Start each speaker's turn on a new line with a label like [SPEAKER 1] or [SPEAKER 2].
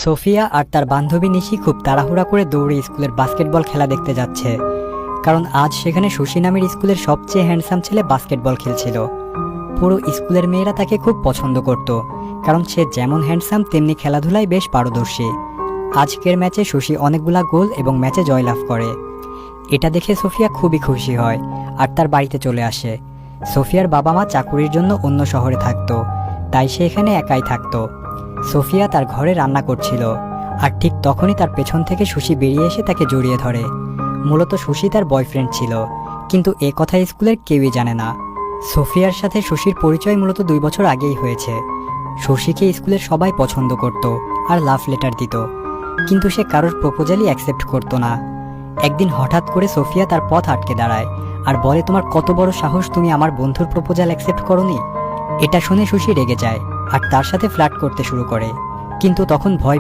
[SPEAKER 1] Sophia আর তার বান্ধবী নিশি খুব তাড়াহুড়া করে দৌড়ে স্কুলের বাস্কেটবল খেলা দেখতে যাচ্ছে, কারণ আজ সেখানে শশী নামের স্কুলের সবচেয়ে হ্যান্ডসাম ছেলে বাস্কেটবল খেলছিল। পুরো স্কুলের মেয়েরা তাকে খুব পছন্দ করত, কারণ সে যেমন হ্যান্ডসাম তেমনি খেলাধুলায় বেশ পারদর্শী। আজকের ম্যাচে শশী অনেকগুলা গোল এবং ম্যাচে জয়লাভ করে। এটা দেখে সোফিয়া খুবই খুশি হয় আর তার বাড়িতে চলে আসে। সোফিয়ার বাবা মা চাকুরির জন্য অন্য শহরে থাকতো, তাই সে এখানে একাই থাকতো। সোফিয়া তার ঘরে রান্না করছিল, আর ঠিক তখনই তার পেছন থেকে শশী বেরিয়ে এসে তাকে জড়িয়ে ধরে। মূলত শশী তার বয়ফ্রেন্ড ছিল, কিন্তু এ কথা স্কুলের কেউই জানে না। সোফিয়ার সাথে শশীর পরিচয় মূলত 2 বছর আগেই হয়েছে। শশীকে স্কুলের সবাই পছন্দ করত আর লাভ লেটার দিত, কিন্তু সে কারোর প্রপোজালই অ্যাকসেপ্ট করতো না। একদিন হঠাৎ করে সোফিয়া তার পথ আটকে দাঁড়ায় আর বলে, তোমার কত বড় সাহস, তুমি আমার বন্ধুর প্রপোজাল অ্যাকসেপ্ট করোনি? এটা শুনে শশী রেগে যায় আর তার সাথে ফ্লার্ট করতে শুরু করে, কিন্তু তখন ভয়